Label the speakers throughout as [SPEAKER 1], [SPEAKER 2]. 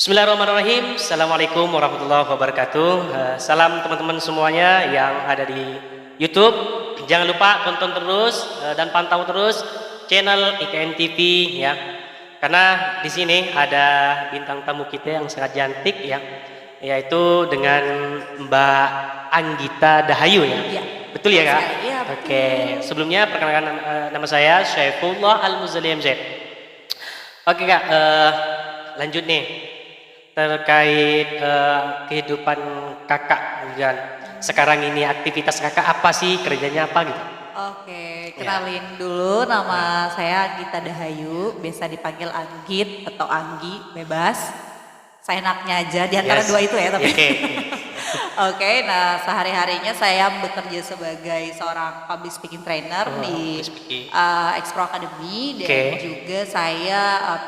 [SPEAKER 1] Bismillahirrahmanirrahim. Assalamualaikum warahmatullahi wabarakatuh. Salam teman-teman semuanya yang ada di YouTube. Jangan lupa tonton terus dan pantau terus channel IKN TV ya. Karena di sini ada bintang tamu kita yang sangat cantik ya, yaitu dengan Mbak Anggita Dahayu ya.
[SPEAKER 2] Iya.
[SPEAKER 1] Betul ya Kak?
[SPEAKER 2] Iya, betul.
[SPEAKER 1] Oke. Sebelumnya perkenalkan nama saya Syaifullah Al-Muzali MZ. Oke Kak, lanjut nih terkait kehidupan kakak kan. Sekarang ini aktivitas kakak apa sih, kerjanya apa gitu?
[SPEAKER 2] Oke, kenalin dulu nama saya Anggita Dahayu, biasa dipanggil Anggit atau Anggi, bebas. Saya enaknya aja di antara dua itu ya tapi.
[SPEAKER 1] Oke.
[SPEAKER 2] Oke, nah sehari-harinya saya bekerja sebagai seorang public speaking trainer di Expro Academy dan juga saya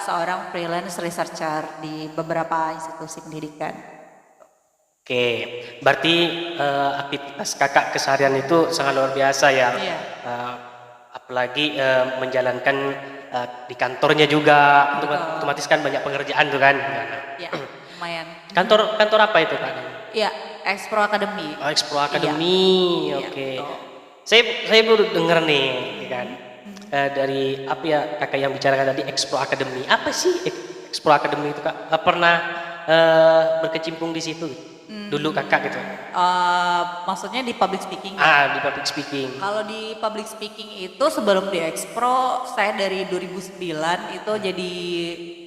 [SPEAKER 2] seorang freelance researcher di beberapa institusi pendidikan.
[SPEAKER 1] Oke, berarti aktivitas kakak keseharian itu sangat luar biasa ya.
[SPEAKER 2] Iya.
[SPEAKER 1] Apalagi menjalankan di kantornya juga, otomatis kan banyak pengerjaan tuh kan.
[SPEAKER 2] Ya, lumayan.
[SPEAKER 1] Kantor apa itu Kak?
[SPEAKER 2] Iya, Expro Academy.
[SPEAKER 1] Oh, Expro Academy,
[SPEAKER 2] Iya.
[SPEAKER 1] oke.
[SPEAKER 2] Iya,
[SPEAKER 1] Saya baru dengar nih, kan, dari apa ya kakak yang bicarakan tadi Expro Academy. Apa sih Expro Academy itu Kak? Pernah berkecimpung di situ dulu kakak gitu?
[SPEAKER 2] Maksudnya di public speaking?
[SPEAKER 1] Di public speaking.
[SPEAKER 2] Kalau di public speaking itu sebelum di Expro, saya dari 2009 itu jadi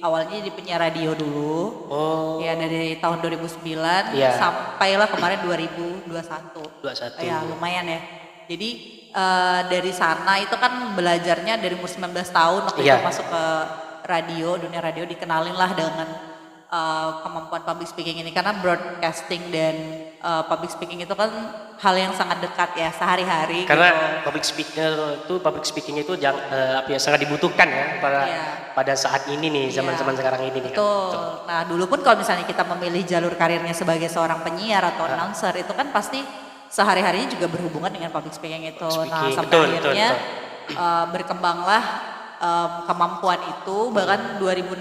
[SPEAKER 2] awalnya jadi penyiar radio dulu.
[SPEAKER 1] Oh.
[SPEAKER 2] Ya dari tahun 2009
[SPEAKER 1] Iya.
[SPEAKER 2] sampailah kemarin 2021.
[SPEAKER 1] 21.
[SPEAKER 2] Ya lumayan ya. Jadi dari sana itu kan belajarnya dari umur 19 tahun waktu itu masuk ke radio, dunia radio, dikenalin lah dengan kemampuan public speaking ini, karena broadcasting dan public speaking itu kan hal yang sangat dekat ya sehari-hari.
[SPEAKER 1] Karena public speaking itu sangat dibutuhkan ya pada saat ini nih, zaman-zaman sekarang ini nih.
[SPEAKER 2] Betul. Nah dulu pun kalau misalnya kita memilih jalur karirnya sebagai seorang penyiar atau announcer itu kan pasti sehari-harinya juga berhubungan dengan public speaking itu. Nah sampai akhirnya berkembanglah kemampuan itu. Bahkan 2016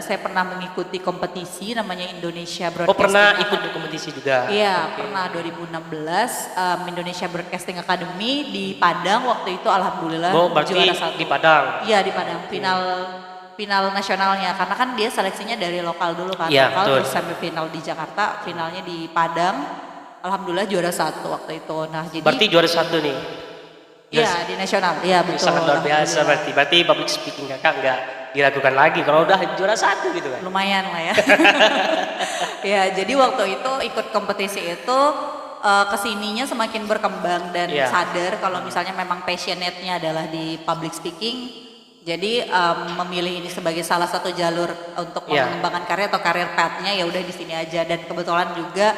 [SPEAKER 2] saya pernah mengikuti kompetisi namanya Indonesia Broadcasting.
[SPEAKER 1] Oh pernah ikut kompetisi juga?
[SPEAKER 2] Iya, pernah 2016 Indonesia Broadcasting Academy di Padang waktu itu, alhamdulillah juara satu.
[SPEAKER 1] Di Padang? Iya,
[SPEAKER 2] di Padang. Final nasionalnya, karena kan dia seleksinya dari lokal dulu kan.
[SPEAKER 1] Ya,
[SPEAKER 2] lokal terus sampai final di Jakarta, finalnya di Padang. Alhamdulillah juara satu waktu itu. Nah, jadi
[SPEAKER 1] berarti juara satu nih?
[SPEAKER 2] Iya, di nasional. Iya, betul.
[SPEAKER 1] Sangat luar biasa berarti public speaking kakak nggak diragukan lagi kalau udah juara satu gitu kan?
[SPEAKER 2] Lumayan lah ya. Ya, jadi waktu itu ikut kompetisi itu kesininya semakin berkembang dan sadar kalau misalnya memang passionate-nya adalah di public speaking. Jadi memilih ini sebagai salah satu jalur untuk mengembangkan karir atau karir path-nya, ya udah di sini aja. Dan kebetulan juga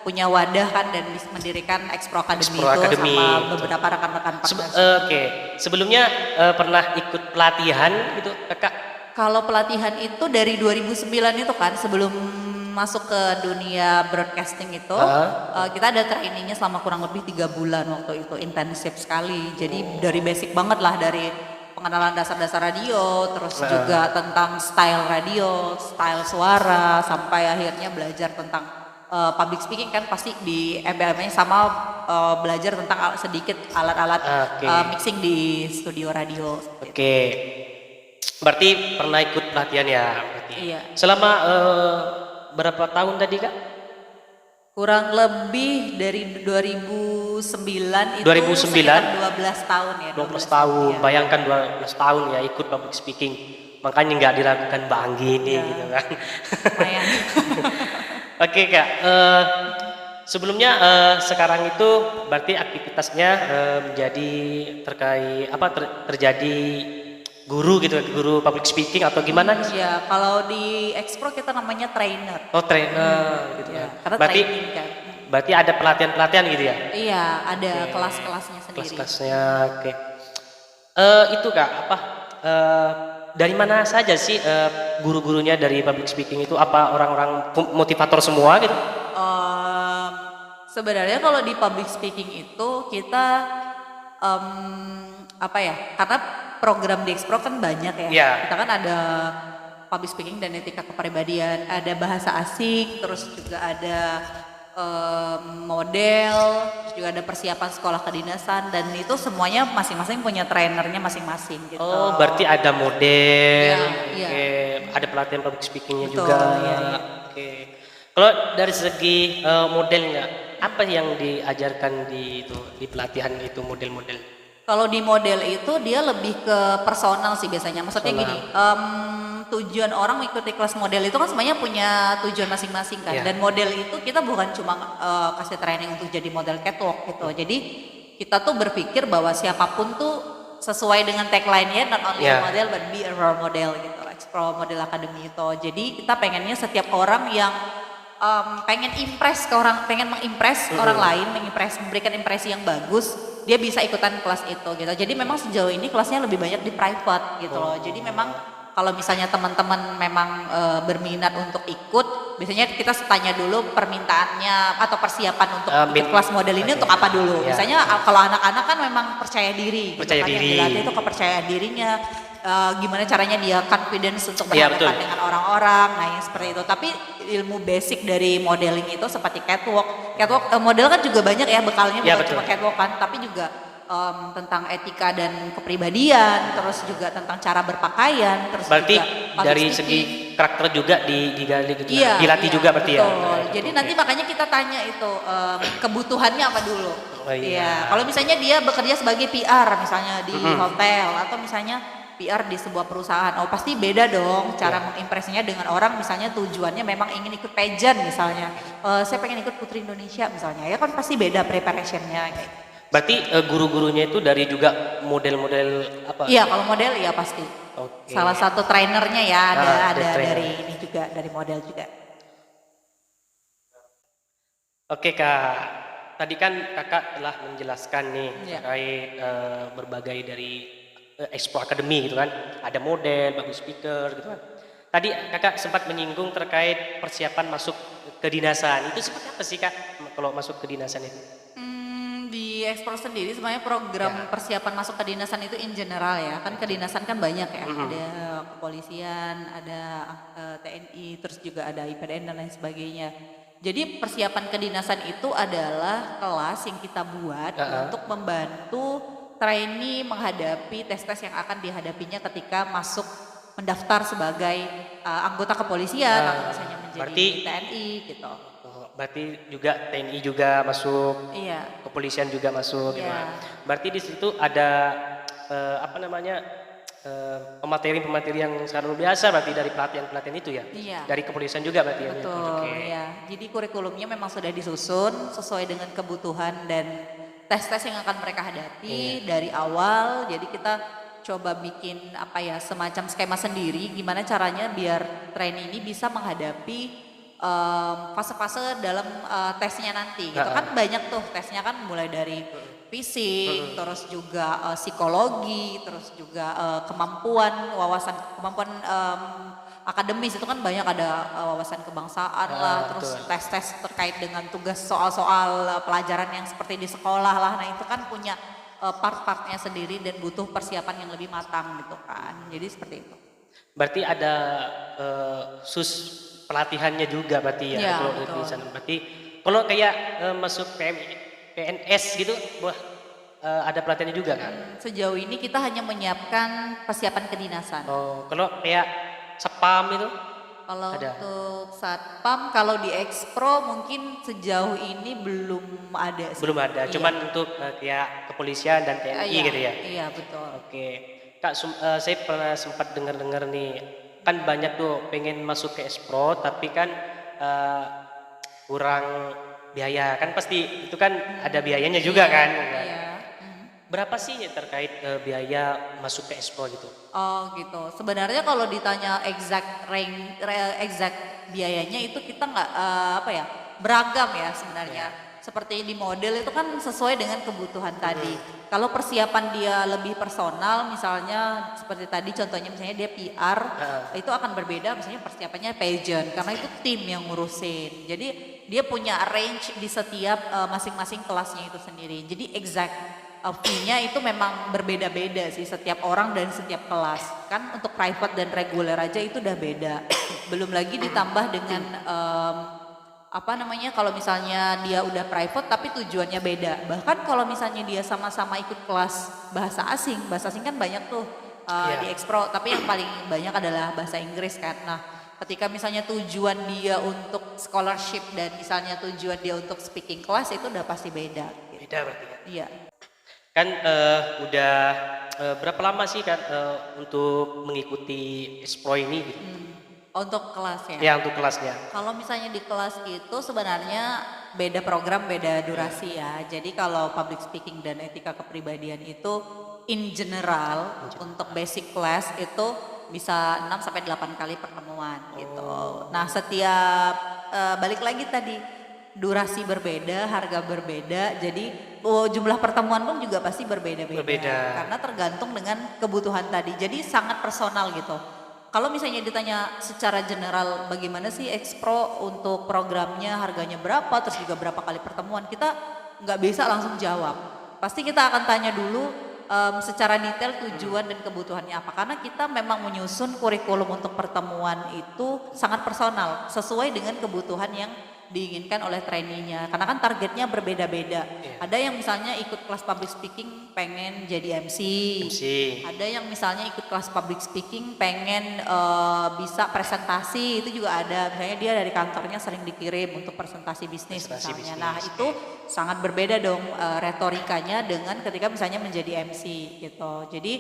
[SPEAKER 2] punya wadah kan dan mendirikan Expro Academy sama beberapa rekan-rekan partner.
[SPEAKER 1] Oke. Sebelumnya pernah ikut pelatihan gitu kakak?
[SPEAKER 2] Kalau pelatihan itu dari 2009 itu kan, sebelum masuk ke dunia broadcasting itu kita ada trainingnya selama kurang lebih 3 bulan waktu itu, intensif sekali. Jadi dari basic banget lah, dari pengenalan dasar-dasar radio, terus juga tentang style radio, style suara, sampai akhirnya belajar tentang public speaking kan pasti di MBM-nya, sama belajar tentang sedikit alat-alat mixing di studio radio.
[SPEAKER 1] Oke. Berarti pernah ikut pelatihan ya? Berarti.
[SPEAKER 2] Iya.
[SPEAKER 1] Selama berapa tahun tadi kak?
[SPEAKER 2] Kurang lebih dari 2009 itu
[SPEAKER 1] 2009?
[SPEAKER 2] sekitar 12 tahun ya.
[SPEAKER 1] 12 tahun, ya. Bayangkan 12 tahun ya ikut public speaking. Makanya nggak diragukan Bang gini gitu kan. Lumayan. Oke kak, sebelumnya sekarang itu berarti aktivitasnya menjadi terjadi guru gitu, guru public speaking atau gimana?
[SPEAKER 2] Iya, kalau di Expro kita namanya trainer.
[SPEAKER 1] Oh trainer gitu ya.
[SPEAKER 2] Karena
[SPEAKER 1] berarti,
[SPEAKER 2] training kan.
[SPEAKER 1] Berarti ada pelatihan-pelatihan gitu ya?
[SPEAKER 2] Iya, ada kelas-kelasnya sendiri.
[SPEAKER 1] Kelas-kelasnya, oke. Itu kak, dari mana saja sih guru-gurunya dari public speaking itu? Apa orang-orang motivator semua gitu?
[SPEAKER 2] Sebenarnya kalau di public speaking itu kita karena program di Expro kan banyak ya. Kita kan ada public speaking dan etika kepribadian, ada bahasa asing, terus juga ada model, terus juga ada persiapan sekolah kedinasan, dan itu semuanya masing-masing punya trainernya masing-masing gitu.
[SPEAKER 1] Oh, berarti ada model,
[SPEAKER 2] Iya.
[SPEAKER 1] ada pelatihan public speakingnya
[SPEAKER 2] Betul,
[SPEAKER 1] juga.
[SPEAKER 2] iya.
[SPEAKER 1] Oke. Kalau dari segi modelnya, apa yang diajarkan di pelatihan itu model-model?
[SPEAKER 2] Kalau di model itu dia lebih ke personal sih biasanya. Maksudnya gini, tujuan orang mengikuti kelas model itu kan semuanya punya tujuan masing-masing kan.
[SPEAKER 1] Yeah.
[SPEAKER 2] Dan model itu kita bukan cuma kasih training untuk jadi model catwalk gitu. Jadi kita tuh berpikir bahwa siapapun tuh sesuai dengan tagline-nya, not only a model but be a role model gitu. Explore Model Academy itu. Jadi kita pengennya setiap orang yang pengen impress ke orang, pengen mengimpress orang lain, memberikan impresi yang bagus, dia bisa ikutan kelas itu gitu. Jadi memang sejauh ini kelasnya lebih banyak di private gitu loh. Jadi memang kalau misalnya teman-teman memang berminat untuk ikut, biasanya kita tanya dulu permintaannya atau persiapan untuk ikut kelas model ini untuk apa dulu. Misalnya kalau anak-anak kan memang percaya diri,
[SPEAKER 1] percaya
[SPEAKER 2] gitu kan,
[SPEAKER 1] diri.
[SPEAKER 2] yang dilatih itu kepercayaan dirinya. Gimana caranya dia confidence untuk berhadapan dengan orang-orang, nah yang seperti itu. Tapi ilmu basic dari modeling itu seperti catwalk model kan juga banyak ya bekalnya, bukan cuma catwalk kan, tapi juga tentang etika dan kepribadian, terus juga tentang cara berpakaian, terus
[SPEAKER 1] berarti
[SPEAKER 2] juga
[SPEAKER 1] dari segi karakter juga digali gitu, dilatih juga berarti
[SPEAKER 2] betul. Jadi nanti makanya kita tanya itu kebutuhannya apa dulu. Kalau misalnya dia bekerja sebagai PR misalnya di hotel atau misalnya PR di sebuah perusahaan, pasti beda dong cara mengimpresinya dengan orang. Misalnya tujuannya memang ingin ikut pageant misalnya, saya pengen ikut Putri Indonesia misalnya, ya kan pasti beda preparationnya.
[SPEAKER 1] Berarti guru-gurunya itu dari juga model-model apa?
[SPEAKER 2] Iya, kalau model ya pasti. Salah satu trainernya ya ada dari ini juga, dari model juga.
[SPEAKER 1] Oke Kak, tadi kan kakak telah menjelaskan nih terkait berbagai dari Explore Academy gitu kan, ada model, bagus speaker gitu kan. Tadi kakak sempat menyinggung terkait persiapan masuk kedinasan, itu seperti apa sih Kak kalau masuk kedinasan itu?
[SPEAKER 2] Di Explore sendiri sebenarnya program persiapan masuk kedinasan itu in general ya, kan kedinasan kan banyak ya, ada kepolisian, ada TNI, terus juga ada IPDN dan lain sebagainya. Jadi persiapan kedinasan itu adalah kelas yang kita buat untuk membantu trainee menghadapi tes-tes yang akan dihadapinya ketika masuk mendaftar sebagai anggota kepolisian atau misalnya menjadi TNI gitu.
[SPEAKER 1] Berarti juga TNI juga masuk, kepolisian juga masuk. Gitu. Berarti di situ ada pemateri-pemateri yang sangat luar biasa berarti dari pelatihan-pelatihan itu ya? Dari kepolisian juga berarti ya?
[SPEAKER 2] Betul, Jadi kurikulumnya memang sudah disusun sesuai dengan kebutuhan dan tes-tes yang akan mereka hadapi dari awal. Jadi kita coba bikin semacam skema sendiri gimana caranya biar trainee ini bisa menghadapi fase-fase dalam tesnya nanti gitu kan. Banyak tuh tesnya kan, mulai dari fisik, terus juga psikologi, terus juga kemampuan akademis itu kan banyak, ada wawasan kebangsaan lah, terus tes-tes terkait dengan tugas soal-soal pelajaran yang seperti di sekolah lah. Nah itu kan punya part-partnya sendiri dan butuh persiapan yang lebih matang gitu kan. Jadi seperti itu.
[SPEAKER 1] Berarti ada pelatihannya juga berarti ya, kalau di sana. Berarti kalau kayak masuk PNS gitu, ada pelatihannya juga kan?
[SPEAKER 2] Sejauh ini kita hanya menyiapkan persiapan kedinasan.
[SPEAKER 1] Kalau kayak Satpam itu?
[SPEAKER 2] Kalau untuk Satpam, kalau di Expro mungkin sejauh ini belum ada sih.
[SPEAKER 1] Belum ada, cuman untuk kayak kepolisian dan TNI gitu ya?
[SPEAKER 2] Iya, betul.
[SPEAKER 1] Oke. Kak, saya pernah sempat dengar-dengar nih, kan banyak tuh pengen masuk ke Expro tapi kan kurang biaya, kan pasti itu kan ada biayanya juga kan?
[SPEAKER 2] Iya.
[SPEAKER 1] Berapa sih terkait biaya masuk ke Expro gitu?
[SPEAKER 2] Oh gitu. Sebenarnya kalau ditanya exact biayanya itu kita nggak beragam ya sebenarnya. Seperti di model itu kan sesuai dengan kebutuhan tadi. Kalau persiapan dia lebih personal, misalnya seperti tadi contohnya misalnya dia PR, itu akan berbeda misalnya persiapannya pageant karena itu tim yang ngurusin. Jadi dia punya range di setiap masing-masing kelasnya itu sendiri. Jadi exact fee-nya itu memang berbeda-beda sih setiap orang dan setiap kelas. Kan untuk private dan reguler aja itu udah beda. Belum lagi ditambah dengan apa namanya, kalau misalnya dia udah private tapi tujuannya beda. Bahkan kalau misalnya dia sama-sama ikut kelas bahasa asing kan banyak tuh di Expro, tapi yang paling banyak adalah bahasa Inggris kan. Nah, ketika misalnya tujuan dia untuk scholarship dan misalnya tujuan dia untuk speaking class itu udah pasti beda. Gitu.
[SPEAKER 1] Beda berarti kan?
[SPEAKER 2] Iya.
[SPEAKER 1] Kan udah berapa lama sih kan untuk mengikuti Expro ini gitu?
[SPEAKER 2] Untuk kelasnya?
[SPEAKER 1] Ya, untuk kelasnya.
[SPEAKER 2] Kalau misalnya di kelas itu sebenarnya beda program, beda durasi ya. Jadi kalau public speaking dan etika kepribadian itu in general untuk basic class itu bisa 6 sampai 8 kali pertemuan gitu. Nah, setiap balik lagi tadi durasi berbeda, harga berbeda. Jadi jumlah pertemuan pun juga pasti berbeda-beda. Karena tergantung dengan kebutuhan tadi. Jadi sangat personal gitu. Kalau misalnya ditanya secara general bagaimana sih Expro untuk programnya, harganya berapa, terus juga berapa kali pertemuan, kita nggak bisa langsung jawab. Pasti kita akan tanya dulu secara detail tujuan dan kebutuhannya apa. Karena kita memang menyusun kurikulum untuk pertemuan itu sangat personal, sesuai dengan kebutuhan yang diinginkan oleh trainee-nya. Karena kan targetnya berbeda-beda. Ada yang misalnya ikut kelas public speaking pengen jadi MC. Ada yang misalnya ikut kelas public speaking pengen bisa presentasi, itu juga ada. Misalnya dia dari kantornya sering dikirim untuk presentasi bisnis misalnya. Nah, itu sangat berbeda dong retorikanya dengan ketika misalnya menjadi MC gitu. Jadi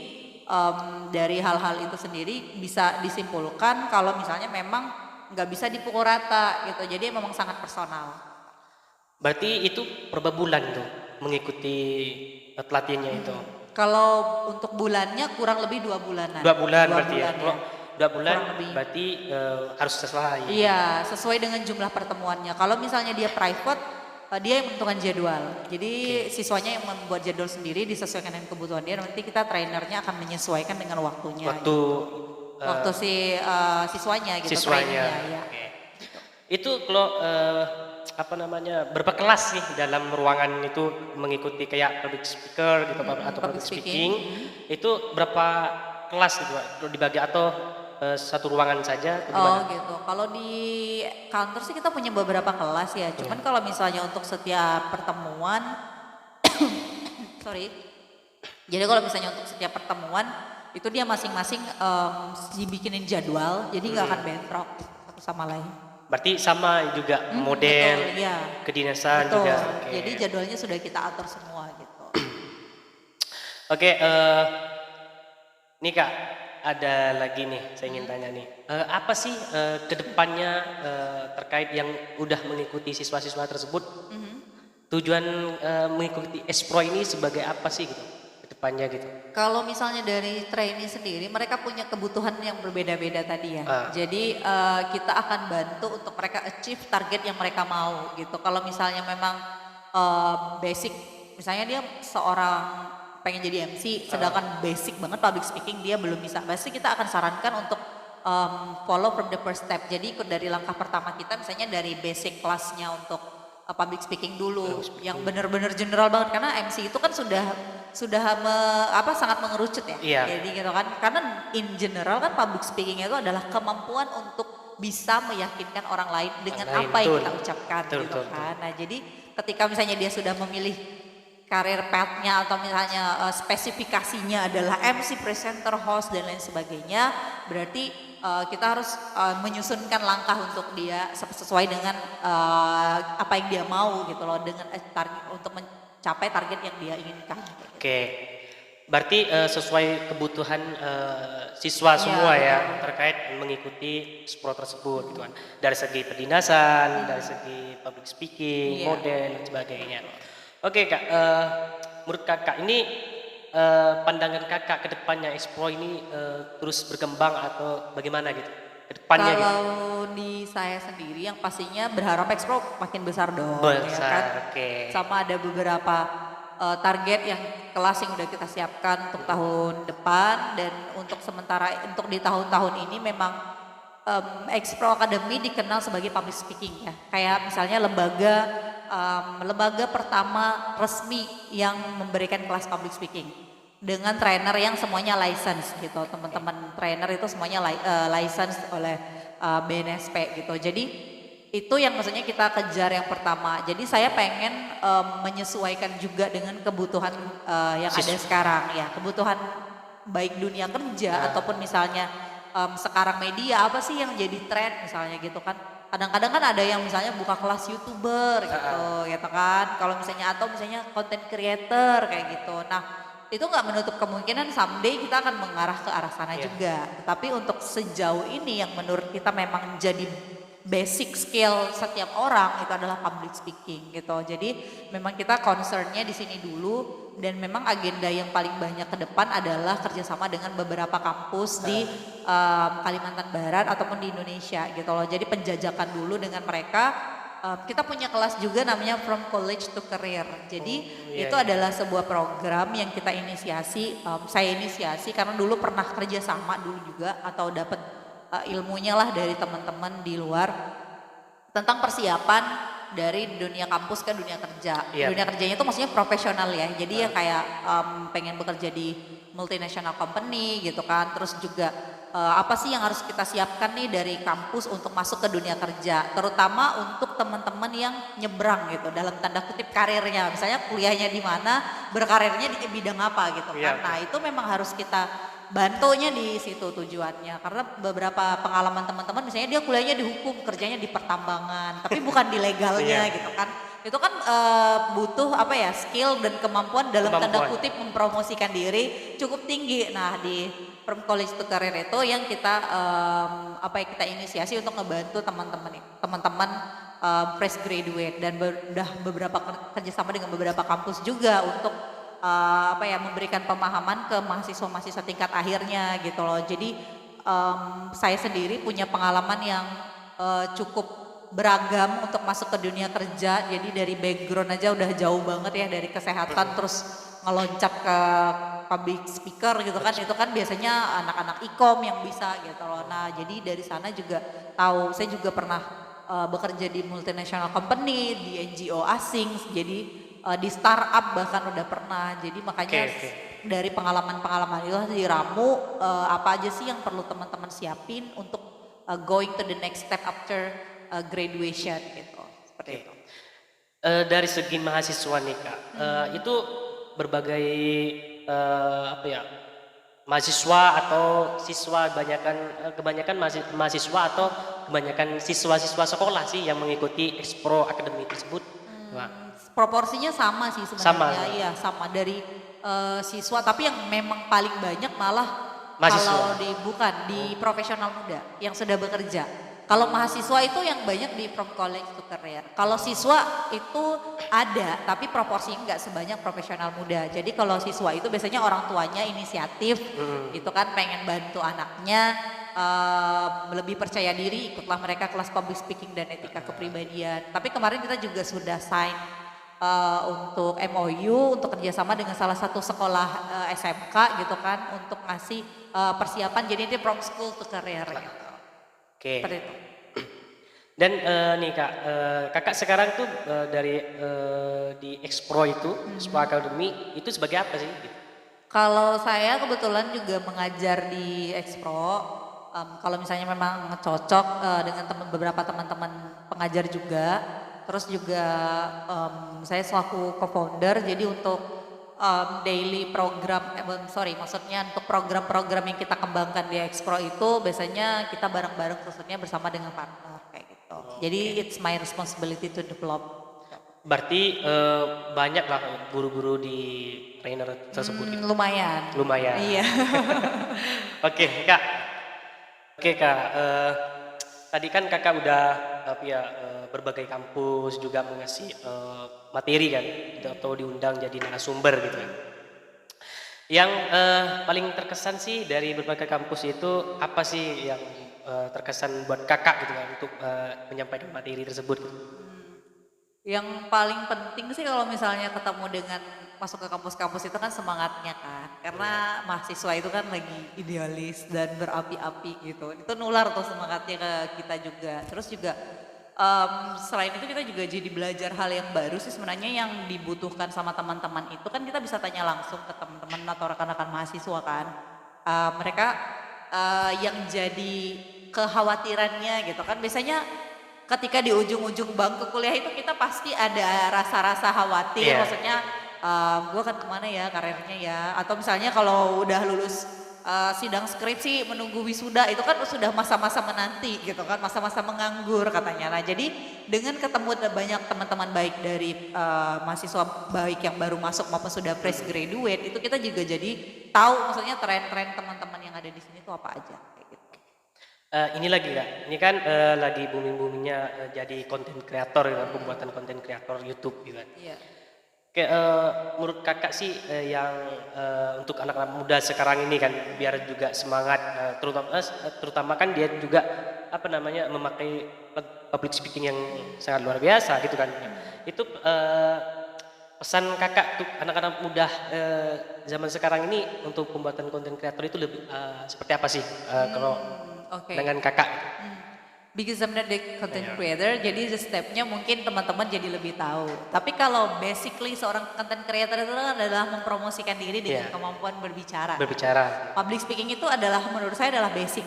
[SPEAKER 2] dari hal-hal itu sendiri bisa disimpulkan kalau misalnya memang nggak bisa dipukul rata gitu, jadi memang sangat personal.
[SPEAKER 1] Berarti itu berapa bulan tuh mengikuti pelatihannya itu?
[SPEAKER 2] Kalau untuk bulannya kurang lebih 2 bulanan.
[SPEAKER 1] 2 bulan berarti ya?
[SPEAKER 2] Kalau
[SPEAKER 1] 2 bulan berarti harus selesai.
[SPEAKER 2] Iya, sesuai dengan jumlah pertemuannya. Kalau misalnya dia private, dia yang menentukan jadwal. Jadi siswanya yang membuat jadwal sendiri disesuaikan dengan kebutuhan dia. Nanti kita trainernya akan menyesuaikan dengan waktunya. Waktu si siswanya gitu.
[SPEAKER 1] Siswanya.
[SPEAKER 2] Ya.
[SPEAKER 1] Itu kalau apa namanya, berapa kelas sih dalam ruangan itu mengikuti kayak public speaker gitu atau public speaking. Itu berapa kelas gitu dibagi atau satu ruangan saja?
[SPEAKER 2] Gitu. Kalau di kantor sih kita punya beberapa kelas ya. Cuman kalau misalnya untuk setiap pertemuan, jadi kalau misalnya untuk setiap pertemuan itu dia masing-masing dibikinin jadwal, jadi nggak akan bentrok satu sama lain.
[SPEAKER 1] Berarti sama juga model,
[SPEAKER 2] betul, ya.
[SPEAKER 1] kedinasan
[SPEAKER 2] betul.
[SPEAKER 1] juga.
[SPEAKER 2] Jadi jadwalnya sudah kita atur semua gitu.
[SPEAKER 1] Oke, nih Kak, ada lagi nih saya ingin tanya nih. Apa sih kedepannya terkait yang udah mengikuti siswa-siswa tersebut? Tujuan mengikuti Expro ini sebagai apa sih gitu? Depannya gitu.
[SPEAKER 2] Kalau misalnya dari trainee sendiri, mereka punya kebutuhan yang berbeda-beda tadi ya. Jadi kita akan bantu untuk mereka achieve target yang mereka mau gitu. Kalau misalnya memang basic, misalnya dia seorang pengen jadi MC, sedangkan basic banget public speaking dia belum bisa. Pasti kita akan sarankan untuk follow from the first step. Jadi ikut dari langkah pertama kita, misalnya dari basic kelasnya untuk public speaking dulu, yang benar-benar general banget, karena MC itu kan sudah sangat mengerucut ya. Jadi gitu kan, karena in general kan public speaking itu adalah kemampuan untuk bisa meyakinkan orang lain dengan apa yang kita ucapkan gitu kan. Nah, jadi ketika misalnya dia sudah memilih karir path-nya atau misalnya spesifikasinya adalah MC, presenter, host dan lain sebagainya, berarti kita harus menyusunkan langkah untuk dia sesuai dengan apa yang dia mau gitu loh, dengan target untuk mencapai target yang dia inginkan.
[SPEAKER 1] Oke, berarti sesuai kebutuhan siswa semua ya terkait mengikuti Expro tersebut gitu kan. Dari segi pendinasan, dari segi public speaking, model dan sebagainya. Oke Kak, menurut Kakak ini pandangan Kakak ke depannya Expro ini terus berkembang atau bagaimana gitu? Ke depannya
[SPEAKER 2] kalau di saya sendiri yang pastinya berharap Expro makin besar dong.
[SPEAKER 1] Besar,
[SPEAKER 2] ya kan? Sama ada beberapa target yang kelas yang udah kita siapkan untuk tahun depan, dan untuk sementara untuk di tahun-tahun ini memang Expro Academy dikenal sebagai public speaking ya. Kayak misalnya lembaga lembaga pertama resmi yang memberikan kelas public speaking dengan trainer yang semuanya license gitu. Teman-teman trainer itu semuanya license oleh BNSP gitu. Jadi itu yang maksudnya kita kejar yang pertama. Jadi saya pengen menyesuaikan juga dengan kebutuhan yang ada sekarang ya, kebutuhan baik dunia kerja ataupun misalnya sekarang media apa sih yang jadi tren misalnya gitu kan. Kadang-kadang kan ada yang misalnya buka kelas YouTuber gitu kan. Kalau misalnya atau misalnya content creator kayak gitu. Nah, itu nggak menutup kemungkinan someday kita akan mengarah ke arah sana juga. Tapi untuk sejauh ini yang menurut kita memang jadi basic skill setiap orang itu adalah public speaking gitu. Jadi memang kita concernnya di sini dulu dan memang agenda yang paling banyak ke depan adalah kerjasama dengan beberapa kampus di Kalimantan Barat ataupun di Indonesia gitu loh. Jadi penjajakan dulu dengan mereka. Kita punya kelas juga namanya From College to Career. Jadi itu adalah sebuah program yang kita inisiasi. Saya inisiasi karena dulu pernah kerjasama dulu juga atau dapat ilmunya lah dari teman-teman di luar tentang persiapan dari dunia kampus ke dunia kerja. Dunia kerjanya itu maksudnya profesional ya. Jadi ya kayak pengen bekerja di multinational company gitu kan. Terus juga apa sih yang harus kita siapkan nih dari kampus untuk masuk ke dunia kerja. Terutama untuk teman-teman yang nyebrang gitu dalam tanda kutip karirnya. Misalnya kuliahnya di mana, berkarirnya di bidang apa gitu kan. Nah itu memang harus kita bantunya di situ tujuannya. Karena beberapa pengalaman teman-teman misalnya dia kuliahnya di hukum, kerjanya di pertambangan, tapi bukan di legalnya gitu kan. Itu kan butuh apa ya, skill dan kemampuan dalam tanda kutip mempromosikan diri cukup tinggi. Nah di From College to Career itu yang kita kita inisiasi untuk ngebantu teman-teman fresh graduate dan udah beberapa kerjasama dengan beberapa kampus juga untuk memberikan pemahaman ke mahasiswa-mahasiswa tingkat akhirnya gitu loh. Jadi saya sendiri punya pengalaman yang cukup beragam untuk masuk ke dunia kerja. Jadi dari background aja udah jauh banget ya, dari kesehatan terus ngeloncat ke public speaker gitu kan. Itu kan biasanya anak-anak ikom yang bisa gitu loh. Nah jadi dari sana juga tahu, saya juga pernah bekerja di multinational company, di NGO asing, jadi di startup bahkan udah pernah. Jadi makanya dari pengalaman-pengalaman itu diramu apa aja sih yang perlu teman-teman siapin untuk going to the next step after graduation gitu. Seperti itu.
[SPEAKER 1] Dari segi mahasiswa nih Kak, itu berbagai mahasiswa atau siswa kebanyakan mahasiswa atau kebanyakan siswa-siswa sekolah sih yang mengikuti Expro Academy tersebut.
[SPEAKER 2] Proporsinya sama sih sebenarnya, iya sama dari siswa, tapi yang memang paling banyak malah mahasiswa. Kalau di profesional muda yang sudah bekerja. Kalau mahasiswa itu yang banyak di From College to Career. Kalau siswa itu ada, tapi proporsinya nggak sebanyak profesional muda. Jadi kalau siswa itu biasanya orang tuanya inisiatif, itu kan pengen bantu anaknya lebih percaya diri, ikutlah mereka kelas public speaking dan etika kepribadian. Tapi kemarin kita juga sudah sign untuk MOU untuk kerjasama dengan salah satu sekolah SMK gitu kan untuk ngasih persiapan, jadi ini from school to career gitu.
[SPEAKER 1] Oke. Seperti itu. Dan nih Kak, Kakak sekarang tuh dari di Expro itu, Expro Academy itu sebagai apa sih?
[SPEAKER 2] Kalau saya kebetulan juga mengajar di Expro. Kalau misalnya memang cocok dengan beberapa teman-teman pengajar juga. Terus juga saya selaku co-founder, jadi untuk daily program, maksudnya untuk program-program yang kita kembangkan di Expro itu biasanya kita bareng-bareng khususnya bersama dengan partner kayak gitu. Jadi it's my responsibility to develop.
[SPEAKER 1] Berarti banyak lah guru-guru di trainer tersebut.
[SPEAKER 2] Lumayan. Iya.
[SPEAKER 1] Oke Kak. Tadi kan Kakak udah berbagai kampus juga mengasih materi kan, atau diundang jadi narasumber gitu kan. Yang paling terkesan sih dari berbagai kampus itu apa sih yang terkesan buat Kakak gitu kan untuk menyampaikan materi tersebut?
[SPEAKER 2] Yang paling penting sih kalau misalnya ketemu dengan masuk ke kampus-kampus itu kan semangatnya kan, karena mahasiswa itu kan lagi idealis dan berapi-api gitu, itu nular tuh semangatnya ke kita juga. Terus juga Selain itu kita juga jadi belajar hal yang baru sih sebenarnya yang dibutuhkan sama teman-teman itu kan kita bisa tanya langsung ke teman-teman atau rekan-rekan mahasiswa kan. Mereka yang jadi kekhawatirannya gitu kan biasanya ketika di ujung-ujung bangku kuliah itu kita pasti ada rasa-rasa khawatir, maksudnya gue akan kemana ya karirnya ya, atau misalnya kalau udah lulus sidang skripsi menunggu wisuda itu kan sudah masa-masa menanti gitu kan, masa-masa menganggur katanya. Nah jadi dengan ketemu banyak teman-teman baik dari mahasiswa baik yang baru masuk maupun sudah fresh graduate itu kita juga jadi tahu maksudnya tren-tren teman-teman yang ada di sini tuh apa aja kayak gitu.
[SPEAKER 1] Ini lagi Kak, ini kan lagi booming-boomingnya jadi konten kreator gitu, pembuatan konten kreator YouTube gitu kan.
[SPEAKER 2] Iya.
[SPEAKER 1] Kayak menurut kakak sih yang untuk anak-anak muda sekarang ini kan biar juga semangat, terutama kan dia juga apa namanya memakai public speaking yang sangat luar biasa gitu kan. Itu pesan kakak untuk anak-anak muda zaman sekarang ini untuk pembuatan konten kreator itu lebih seperti apa sih kalau dengan kakak?
[SPEAKER 2] Because I'm not the content creator, jadi the stepnya mungkin teman-teman jadi lebih tahu. Tapi kalau basically seorang content creator itu adalah mempromosikan diri dengan kemampuan berbicara. Public speaking itu adalah menurut saya adalah basic.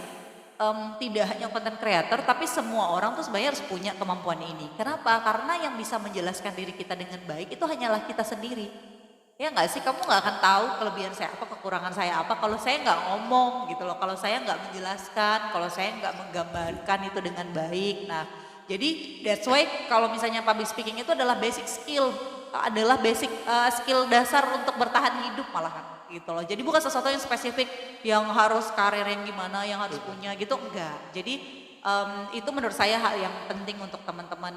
[SPEAKER 2] Tidak hanya content creator, tapi semua orang tuh sebenarnya harus punya kemampuan ini. Kenapa? Karena yang bisa menjelaskan diri kita dengan baik itu hanyalah kita sendiri. Ya nggak sih, kamu nggak akan tahu kelebihan saya apa, kekurangan saya apa kalau saya nggak ngomong gitu loh, kalau saya nggak menjelaskan, kalau saya nggak menggambarkan itu dengan baik. Nah jadi that's why kalau misalnya public speaking itu adalah basic skill, adalah basic skill dasar untuk bertahan hidup malahan gitu loh. Jadi bukan sesuatu yang spesifik yang harus karir yang gimana, yang harus punya gitu, enggak. Jadi itu menurut saya hal yang penting untuk teman-teman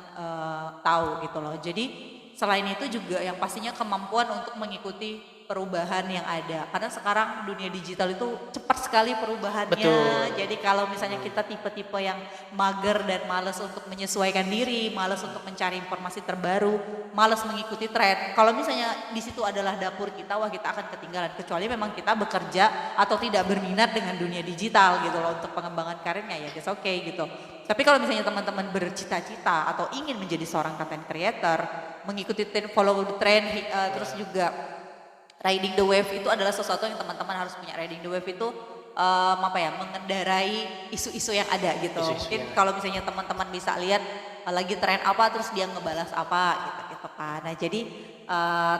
[SPEAKER 2] tahu gitu loh. Jadi selain itu juga yang pastinya kemampuan untuk mengikuti perubahan yang ada. Karena sekarang dunia digital itu cepat sekali perubahannya.
[SPEAKER 1] Betul.
[SPEAKER 2] Jadi kalau misalnya kita tipe-tipe yang mager dan malas untuk menyesuaikan diri, malas untuk mencari informasi terbaru, malas mengikuti tren. Kalau misalnya di situ adalah dapur kita, wah kita akan ketinggalan. Kecuali memang kita bekerja atau tidak berminat dengan dunia digital gitu loh untuk pengembangan karirnya ya, that's okay gitu. Tapi kalau misalnya teman-teman bercita-cita atau ingin menjadi seorang content creator, mengikuti tren, follow the trend, terus juga riding the wave itu adalah sesuatu yang teman-teman harus punya. Riding the wave itu mengendarai isu-isu yang ada gitu. Mungkin kalau misalnya teman-teman bisa lihat lagi tren apa terus dia ngebalas apa gitu kan. Nah jadi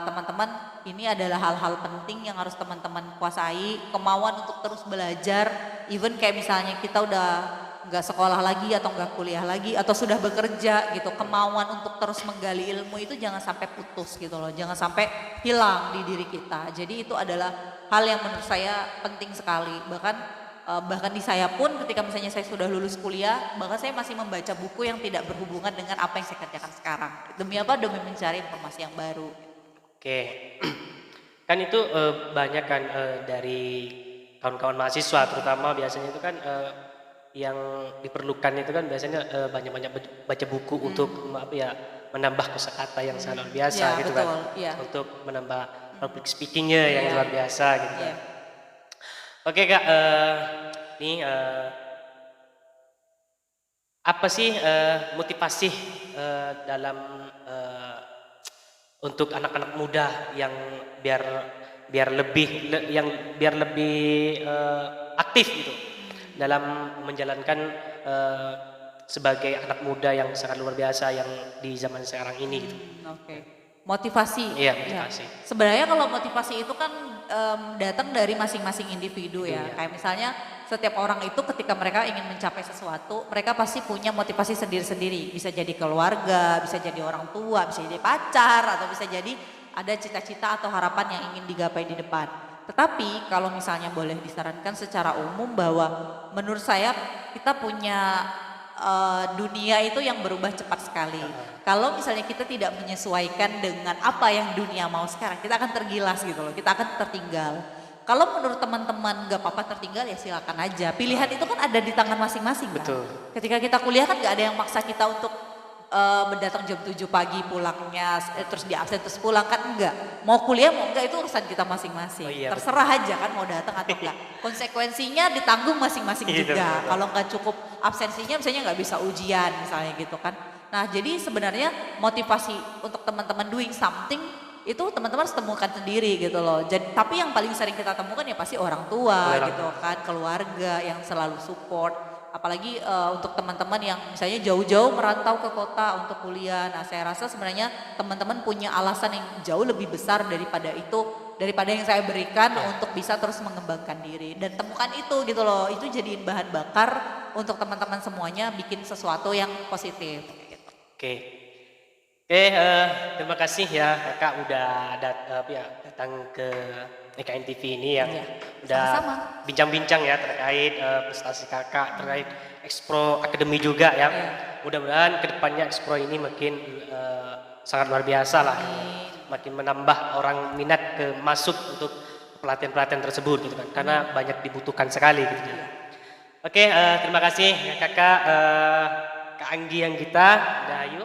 [SPEAKER 2] teman-teman ini adalah hal-hal penting yang harus teman-teman kuasai, kemauan untuk terus belajar, even kayak misalnya kita udah nggak sekolah lagi atau nggak kuliah lagi atau sudah bekerja gitu, kemauan untuk terus menggali ilmu itu jangan sampai putus gitu loh, jangan sampai hilang di diri kita. Jadi itu adalah hal yang menurut saya penting sekali. Bahkan di saya pun ketika misalnya saya sudah lulus kuliah, bahkan saya masih membaca buku yang tidak berhubungan dengan apa yang saya kerjakan sekarang. Demi apa? Demi mencari informasi yang baru.
[SPEAKER 1] Oke, kan itu banyak kan dari kawan-kawan mahasiswa terutama biasanya itu kan yang diperlukan itu kan biasanya banyak-banyak baca buku untuk menambah kosakata yang sangat luar biasa gitu betul, kan, untuk menambah public speakingnya yang luar biasa gitu kan. Oke Kak, apa sih motivasi dalam untuk anak-anak muda yang biar lebih aktif gitu dalam menjalankan sebagai anak muda yang sangat luar biasa yang di zaman sekarang ini gitu.
[SPEAKER 2] Motivasi.
[SPEAKER 1] Iya, motivasi.
[SPEAKER 2] Ya. Sebenarnya kalau motivasi itu kan datang dari masing-masing individu ya. Kayak misalnya setiap orang itu ketika mereka ingin mencapai sesuatu, mereka pasti punya motivasi sendiri-sendiri. Bisa jadi keluarga, bisa jadi orang tua, bisa jadi pacar, atau bisa jadi ada cita-cita atau harapan yang ingin digapai di depan. Tetapi kalau misalnya boleh disarankan secara umum bahwa menurut saya kita punya dunia itu yang berubah cepat sekali. Kalau misalnya kita tidak menyesuaikan dengan apa yang dunia mau sekarang, kita akan tergilas gitu loh, kita akan tertinggal. Kalau menurut teman-teman gak apa-apa tertinggal ya silakan aja. Pilihan itu kan ada di tangan masing-masing kan.
[SPEAKER 1] Betul.
[SPEAKER 2] Ketika kita kuliah kan gak ada yang maksa kita untuk mendatang jam 7 pagi pulangnya terus di absen terus pulang kan enggak. Mau kuliah mau enggak itu urusan kita masing-masing. Terserah aja kan mau datang atau enggak. Konsekuensinya ditanggung masing-masing juga. Kalau enggak cukup absensinya misalnya enggak bisa ujian misalnya gitu kan. Nah, jadi sebenarnya motivasi untuk teman-teman doing something itu teman-teman harus temukan sendiri gitu loh. Jadi, tapi yang paling sering kita temukan ya pasti orang tua gitu kan, keluarga yang selalu support. Apalagi untuk teman-teman yang misalnya jauh-jauh merantau ke kota untuk kuliah. Nah, saya rasa sebenarnya teman-teman punya alasan yang jauh lebih besar daripada itu, daripada yang saya berikan untuk bisa terus mengembangkan diri. Dan temukan itu gitu loh, itu jadiin bahan bakar untuk teman-teman semuanya bikin sesuatu yang positif.
[SPEAKER 1] Oke. Terima kasih ya kakak udah datang ke IKN TV ini yang udah
[SPEAKER 2] sama-sama.
[SPEAKER 1] bincang-bincang ya terkait prestasi kakak, terkait Expro Academy juga ya. Mudah-mudahan kedepannya Expro ini makin sangat luar biasa lah, makin menambah orang minat ke masuk untuk pelatihan-pelatihan tersebut gitu kan, karena banyak dibutuhkan sekali gitu. Oke, terima kasih kakak Kak Anggi yang kita, Dayu.